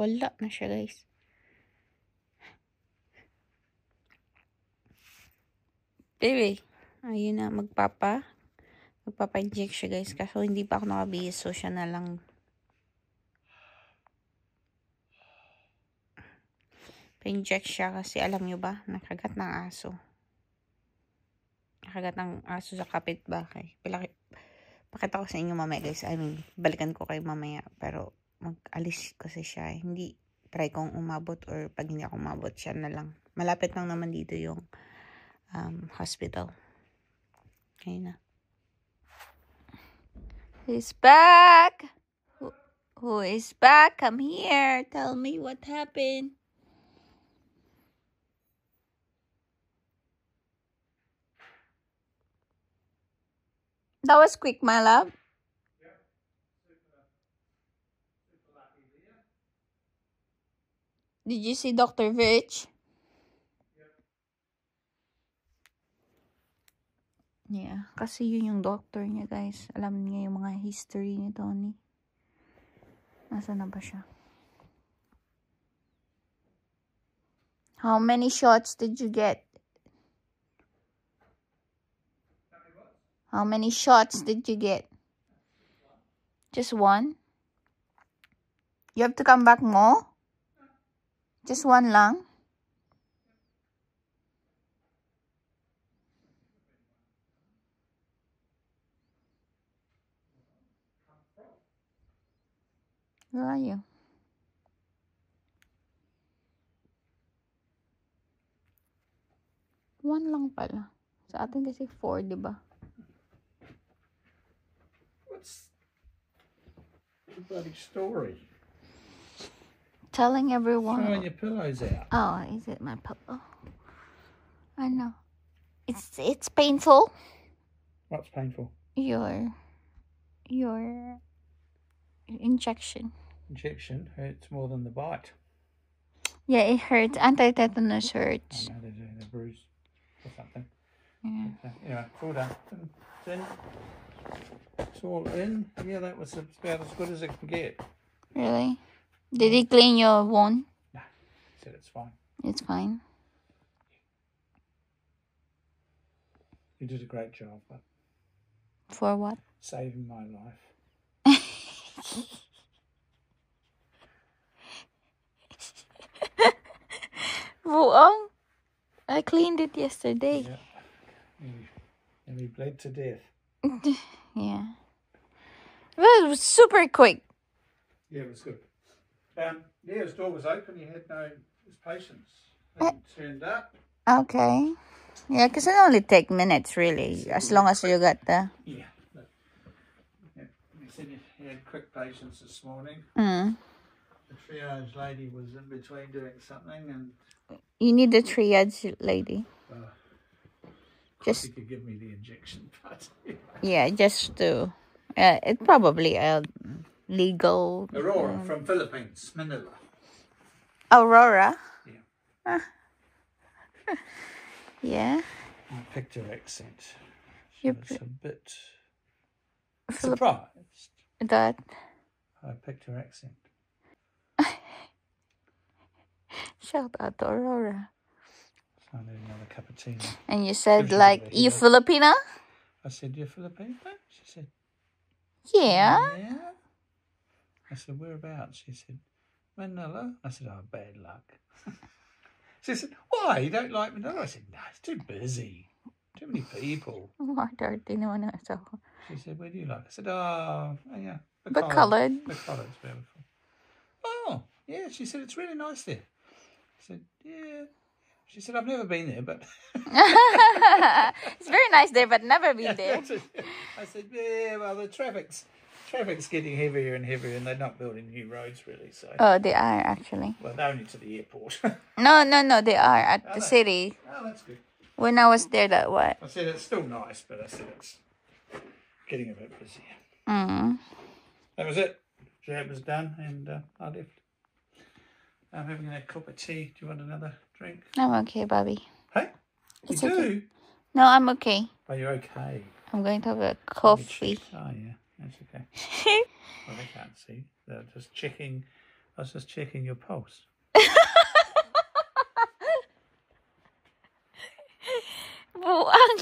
Wala na siya, guys. Baby, ayun na, magpapa-inject siya, guys. Kaso hindi pa ako nakabihis, so siya na lang. Pa-inject siya kasi alam nyo ba, nakagat ng aso. Nakagat ng aso sa kapitbahay. Pakita ko sa inyo mamaya, guys. I mean, balikan ko kayo mamaya. Pero mag-alis kasi siya. Hindi try kong umabot or pag hindi ako umabot, siya na lang. Malapit lang naman dito yung hospital. Ayun na. Who's back? Who is back? Come here. Tell me what happened. That was quick, my love. Did you see Dr. Virch? Yeah, kasi yun yung doctor niya, guys. Alam niya yung mga history ni Tony. Nasaan na ba siya? How many shots did you get? How many shots did you get? Just one? You have to come back more? Just one lang? Where are you? One lang pala. Sa atin kasi 4, di ba? What's the bloody story? Telling everyone. Throwing your pillows out. Oh, is it my pillow? I know. It's painful. What's painful? Your injection. Injection hurts more than the bite. Yeah, it hurts. Anti-tetanus hurts. I know they're doing a bruise or something. Yeah. Anyway, it's all done. It's in. It's all in. Yeah, that was about as good as it can get. Really? Did he clean your wound? No, he said it's fine. It's fine. You did a great job, but For what? saving my life. Buong. I cleaned it yesterday. Yeah. And he bled to death. Yeah. Well, it was super quick. Yeah, it was good. Yeah, his door was open. He had his patients. He turned up. Okay. Yeah, because it only take minutes, really, as long as you got the... Yeah. He said he had quick patients this morning. Mm. The triage lady was in between doing something and... You need the triage lady. Just... He could give me the injection, but... Yeah, just to... it's probably a legal... Aurora from Philippines, Manila. Aurora? Yeah. Yeah. I picked her accent. You She was a bit surprised that I picked her accent. Shout out to Aurora. So I need another cup of tea now. And you said, like, you Filipina? I said, you're Filipino? She said, yeah. Yeah. I said, whereabouts? She said, Manila. I said, oh, bad luck. She said, why? You don't like Manila? I said, no, it's too busy. Too many people. Dirty naman na ito. She said, where do you like? I said, oh, yeah. Bacolod. Bacolod's beautiful. Oh, yeah. She said, it's really nice there. I said, yeah. She said, I've never been there, but... It's very nice there, but never been there. I said, yeah, well, the traffic's getting heavier and heavier, and they're not building new roads, really, so... Oh, they are, actually. Well, they're only to the airport. No, they are at the city. Oh, that's good. When I was there, that what? I said, it's still nice, but I said it's getting a bit busy. Mm. That was it. Jab was done, and I left. I'm having a cup of tea. Do you want another drink? I'm okay, Bobby. Hey? It's you okay. do? No, I'm okay. Oh, you're okay. I'm going to have a coffee. Oh, yeah. That's okay. Well, they can't see. They're just checking I was just checking your pulse. Buang.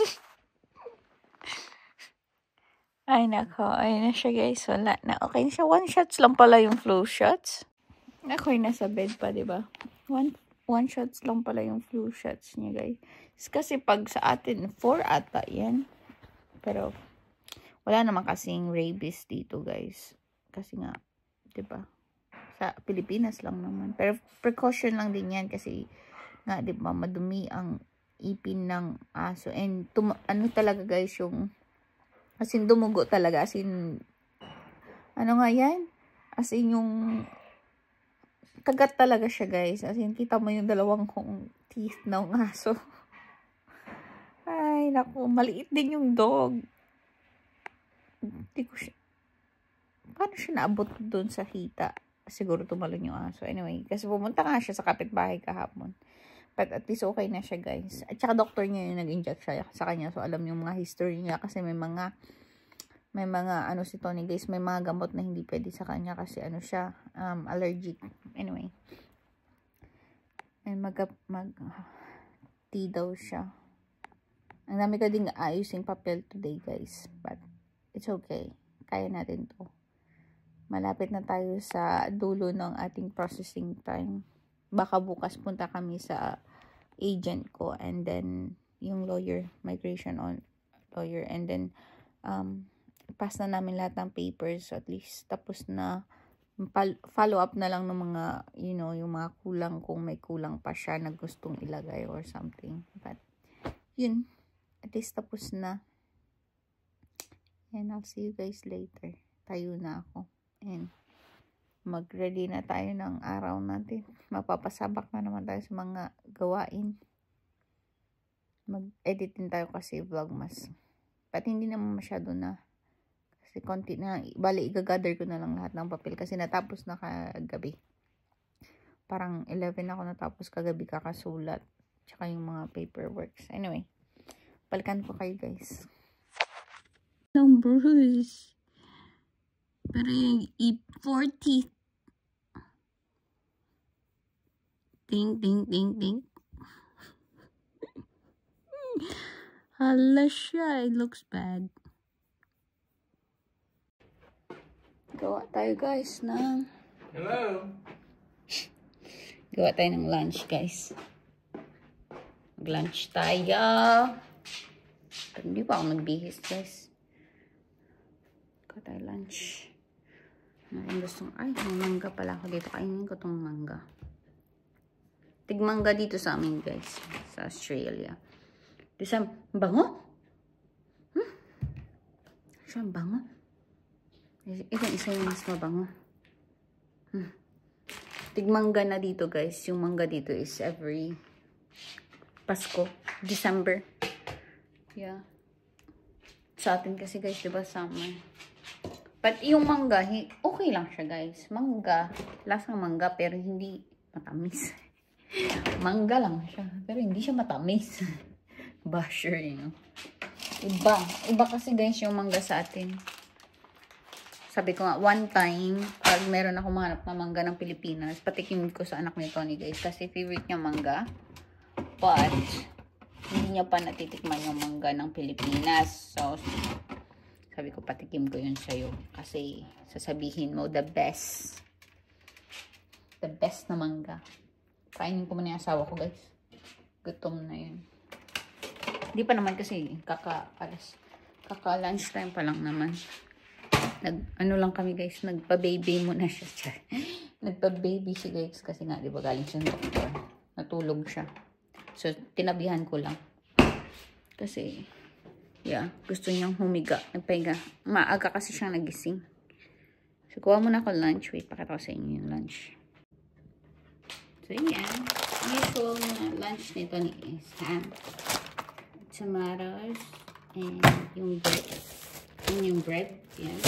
Ay, nako. Ayun na siya, guys. Wala na. Okay na siya. 1 shots lang pala yung flu shots. Ako'y nasa bed pa, diba? One shots lang pala yung flu shots niya, guys. Kasi pag sa atin, 4 ata yan. Pero, wala naman kasing rabies dito, guys. Kasi nga, diba? Sa Pilipinas lang naman. Pero, precaution lang din yan kasi, nga, diba, madumi ang ipin ng aso. And, ano talaga, guys, yung, as in, dumugo talaga. As in, ano nga yan? As in, yung, kagat talaga siya, guys. As in, kita mo yung dalawang teeth ng aso. Ay, naku. Maliit din yung dog. Hindi ko siya. Paano siya naabot doon sa hita? Siguro tumalon yung aso. Anyway, kasi pumunta nga siya sa kapitbahay kahapon. But at least okay na siya, guys. At saka doctor niya yung nag-inject siya sa kanya. So, alam yung mga history niya. Kasi may mga, ano si Tony, guys. May mga gamot na hindi pwede sa kanya. Kasi ano siya, allergic. Anyway. And tea daw siya. Ang dami ka din ayusing papel today, guys. But, it's okay. Kaya natin to. Malapit na tayo sa dulo ng ating processing time. Baka bukas punta kami sa agent ko and then yung lawyer, migration on lawyer, and then pass na namin lahat ng papers at least, tapos na follow up na lang ng mga, you know, yung mga kulang kung may kulang pa siya na gustong ilagay or something. But yun, at least tapos na. And I'll see you guys later. Tayo na ako and mag-ready na tayo ng araw natin. Mapapasabak na naman tayo sa mga gawain. Mag-edit din tayo kasi vlogmas. But hindi naman masyado na. Kasi konti na. Bali, i-gather ko na lang lahat ng papel. Kasi natapos na kagabi. Parang 11 ako natapos kagabi kakasulat. Tsaka yung mga paperworks. Anyway, balikan ko kayo, guys. Numbers. Pero yung 40. Ding, ding, ding, ding. Hala siya. It looks bad. Gawa tayo, guys, ng... Hello? Gawa tayo ng lunch, guys. Mag-lunch tayo. Pero hindi pa ako nagbihis, guys. Gawa tayo lunch. Ang gustong... Ay, may mangga pala ako dito. Kainin ko tong mangga. Tigmangga dito sa amin, guys. Sa Australia. Dito sa bango. Siya bango. Ito isa yung mas mabango. Tigmangga na dito, guys. Yung mangga dito is every Pasko. December. Yeah. Sa atin kasi, guys, diba summer. But yung mangga, okay lang siya, guys. Mangga. Lasang mangga, pero hindi matamis. Mangga lang siya. Pero hindi siya matamis. Basher, you know. Iba kasi, guys, yung mangga sa atin. Sabi ko nga, one time, pag meron ako mahanap na mangga ng Pilipinas, patikim ko sa anak ni Tony, guys. Kasi favorite niya mangga. But, hindi niya pa natitikman yung mangga ng Pilipinas. So, sabi ko, patikim ko yun sa'yo. Kasi, sasabihin mo, the best. The best na mangga. Kainin ko muna yung asawa ko, guys. Gutom na yun. Hindi pa naman kasi kaka-lunch time pa lang naman. Ano lang kami, guys, nagpa-baby muna siya. Nagpa-baby siya, guys, kasi nga, di ba, galing siya ng doktor. Natulog siya. So, tinabihan ko lang. Kasi, yeah, gusto niyang humiga. Nagpahinga. Maaga kasi siyang nagising. So, kuha muna ako lunch. Wait, pakita ko sa inyo yung lunch. So, yan. Ang usual na lunch nito is ham, tomatoes, and yung bread. And yung bread. Yan.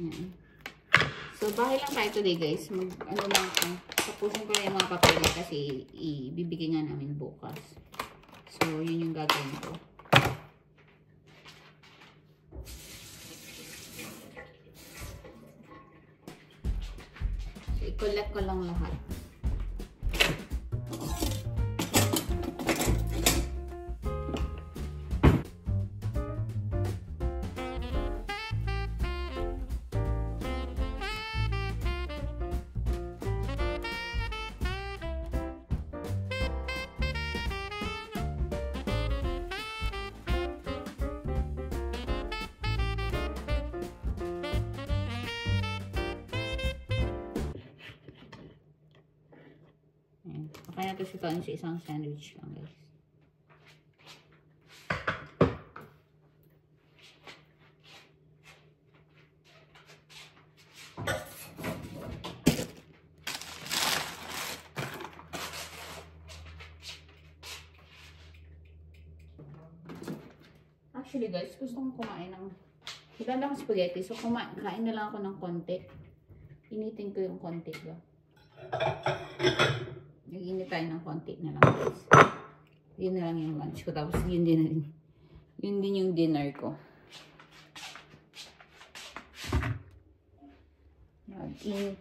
Yan. So, bahay lang tayo today, guys. Ano lang ako. Tapusin ko lang yung mga papeles kasi ibibigay nga namin bukas. So, yun yung gagawin ko. I-collect ko lang lahat. Kaya natin ito sa isang sandwich lang, guys. Actually, guys, gusto kong kumain ng higala akong spaghetti. So, kain na lang ako ng konti. Initin ko yung konti ba. Nag-init tayo ng konti na lang, guys. Yun na lang yung lunch ko. Tapos yun din yung dinner ko. Mag-init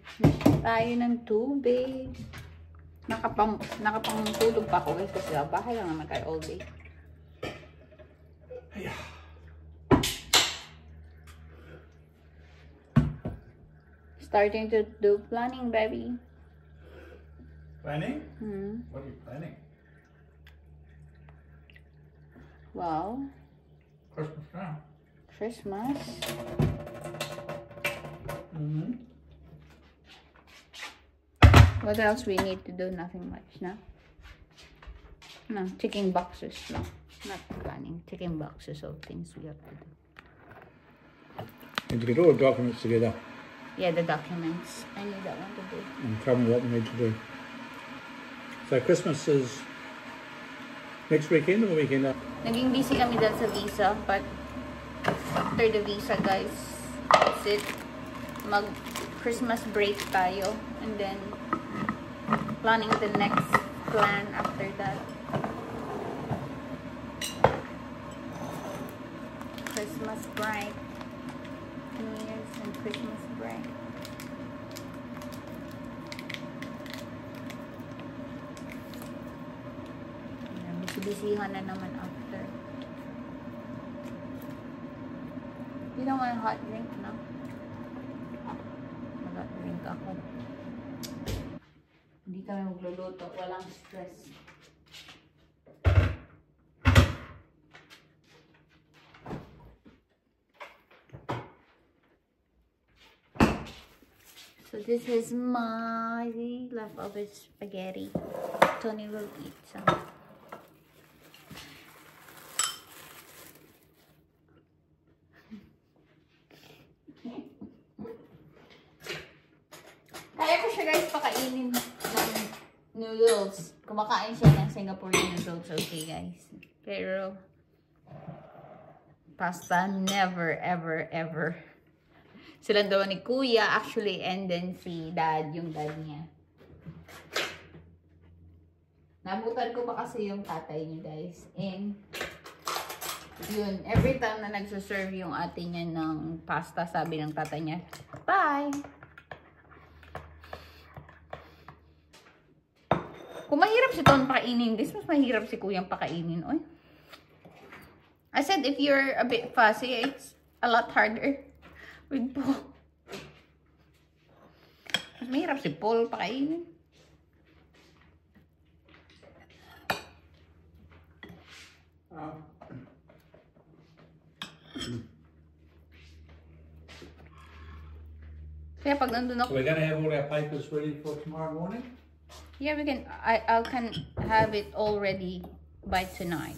tayo ng tubig. Nakapangtulog pa ako, guys. Kasi bahay lang naman tayo all day. Starting to do planning, baby. Planning? What are you planning? Wow. Christmas now. Christmas. What else we need to do? Nothing much, no? No, ticking boxes. No, not planning. Ticking boxes of things we have to do. Need to get all the documents together Yeah, the documents. I need that one to do. and tell me what we need to do. So Christmas is next weekend or the weekend after? Naging busy kami dahil sa visa, but after the visa, guys, that's it. Mag-Christmas break tayo, and then planning the next plan after that. Christmas break. New Year's and Christmas break. Bisihan na naman after. You don't want a hot drink, no? Mag-hot drink ako. Hindi kami magluluto. Walang stress. So this is my leftover spaghetti. Tony will eat some. Kaya ko siya, guys, pakainin ng noodles. Kumakain siya ng Singaporean noodles. Okay, guys. Pero pasta, never, ever, ever. Silang daw ni Kuya, actually, and then si Dad, yung dad niya. Nabutan ko pa kasi yung tatay niya, guys. And yun, every time na nagsaserve yung ate niya ng pasta, sabi ng tatay niya, bye! Kung mahirap si Ton pakainin, this mas mahirap si Kuyang pakainin. Oy. I said if you're a bit fussy, it's a lot harder with Paul. Mas mahirap si Paul pakainin. Kaya pag nandun ako, So we're going to have all our papers ready for tomorrow morning? yeah, we can. I can have it all ready by tonight.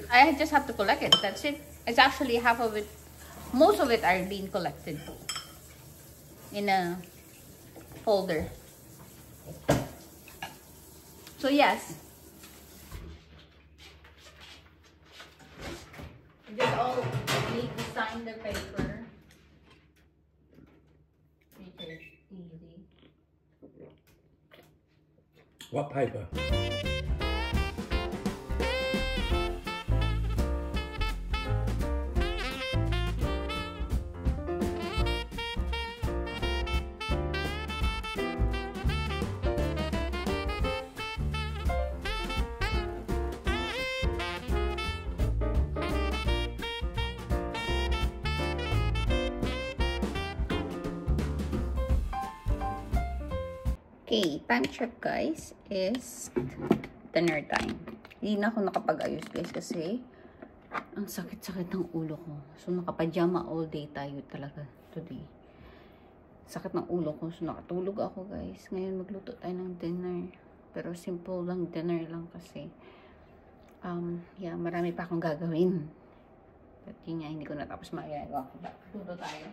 I just have to collect it. That's it. It's actually half of it. Most of it are being collected in a folder. So yes, we just all need to sign the paper. Make it easy. What paper? Okay, time check guys is dinner time. Hindi na ako nakapag-ayos guys kasi ang sakit-sakit ng ulo ko. So nakapajama all day tayo talaga today. Sakit ng ulo ko. So nakatulog ako guys. Ngayon magluto tayo ng dinner. Pero simple lang dinner lang kasi yeah, marami pa akong gagawin. But yun nga, hindi ko natapos magagawa ko. Luto tayo.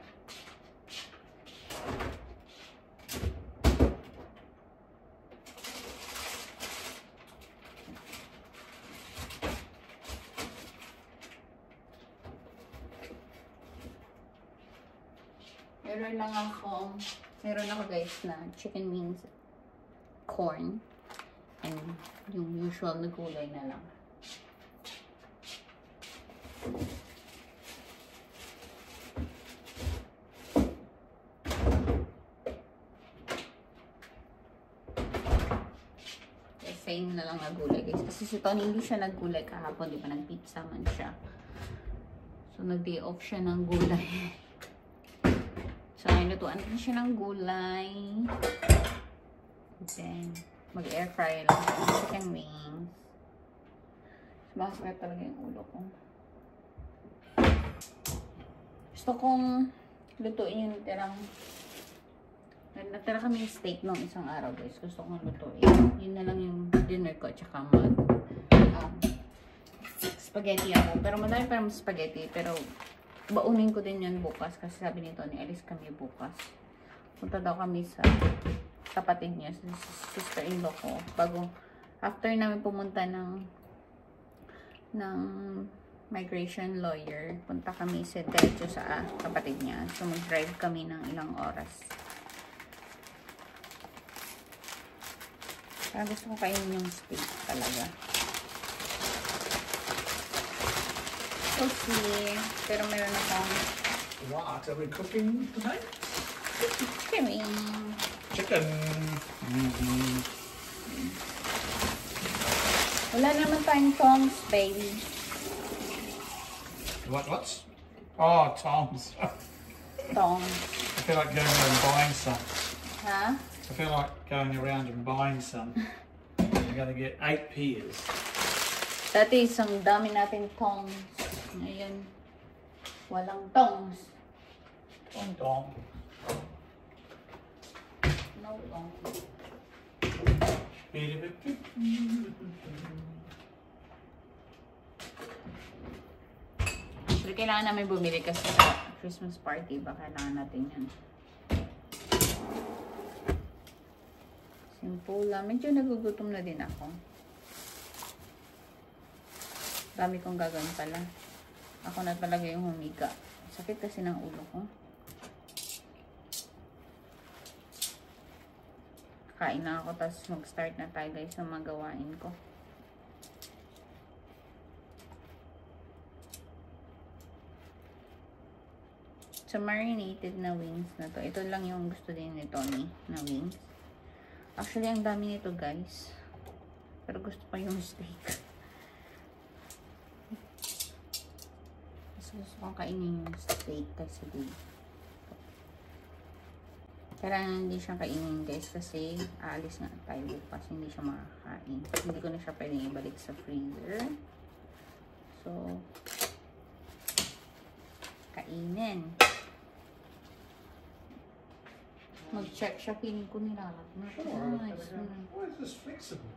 Meron ako guys na chicken wings, corn, and yung usual na gulay na lang. Same na lang na gulay guys. Kasi si Tony hindi siya naggulay kahapon, di ba? Nag-pizza man siya. So nag-day off siya ng gulay. So, lutuan din siya ng gulay. Then, mag-air fryer lang yung chicken wings. Sumasakit talaga yung ulo ko. Gusto kong lutuin yung natira kami yung steak nung isang araw guys. Gusto kong lutuin. Yun na lang yung dinner ko. Tsaka spaghetti ako. Pero madami pa naman spaghetti. Pero baunin ko din yan bukas kasi sabi nito ni alis kami bukas. Punta daw kami sa kapatid niya, sa sister-in-law ko. After namin pumunta ng migration lawyer, punta kami sa diretso sa kapatid niya. So mag-drive kami ng ilang oras. Kaya gusto ko kainin yung steak talaga. Okay, pero meron akong What are we cooking tonight? Chicken. Wala naman tayong tongs, baby. What's? Oh, Tom's. Tongs. I feel like going around and buying some. Ha? I feel like going around and buying some. I'm going to get 8 peas. Dati isang dami natin tongs. Ngayon, walang tongs. Dong. No tongs. Pero kailangan namin bumili kasi sa Christmas party. Baka kailangan natin yan. Simple lang. Medyo nagugutom na din ako. Dami kong gagawin pala. Ako na talaga yung humiga. Sakit kasi ng ulo ko. Kain na ako, tapos mag-start na tayo guys sa mga gawain ko. So, marinated na wings na to. Ito lang yung gusto din ni Tony na wings. Actually, ang dami nito guys. Pero gusto ko yung steak. Gusto kong kainin yung steak kasi dito. Pero hindi siya kainin guys kasi aalis nga tayo bukas. Hindi siya makakain. Hindi ko na siya pwedeng ibalik sa freezer. So, kainin. Mag-check siya. Piling ko nilalat na. Why is this flexible?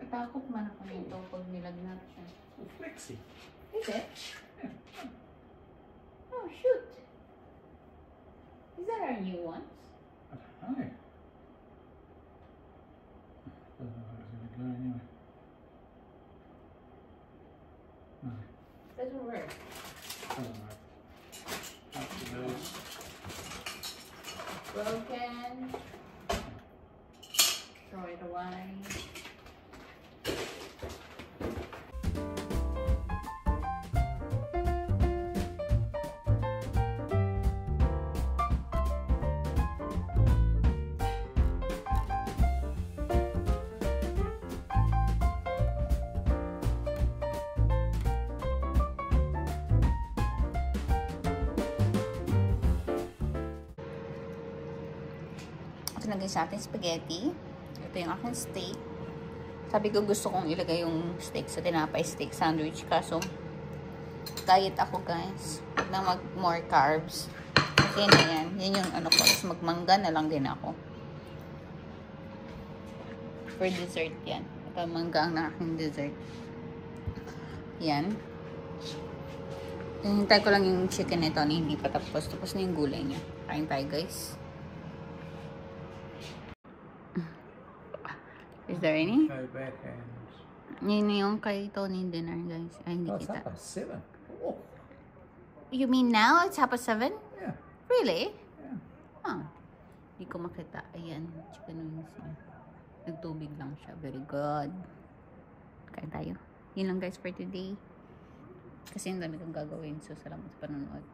Takot man ako nito pag nilagnat siya. Well, flexy. Is it? Oh, shoot. Is that our new ones? I don't know. I don't know how it's going to go anyway. No, Doesn't work. I don't know. Up to those. Broken. Throw it away. Ito na guys sa ating spaghetti. Ito yung aking steak. Sabi ko gusto kong ilagay yung steak sa tinapay steak sandwich. Kaso, diet ako guys. Huwag na more carbs. Okay na yan. Yan yung ano ko. Tapos magmangga na lang din ako. For dessert yan. Ito mangga ang aking dessert. Yan. Hintay ko lang yung chicken nito na hindi pa tapos. Tapos na yung gulay niya. Kain tayo guys. Is there any? No backhands. Yun yung kay Tony dinner guys. Ay, hindi Oh, it's kita. up at 7. Oh, You mean now? It's 7:30? yeah. Really? Yeah. Ah. Hindi ko makita. Ayan. Chicken wings niya. Nagtubig lang siya. Very good. Kain tayo. Yun lang guys for today. Kasi yung dami kong gagawin. So, salamat sa panonood.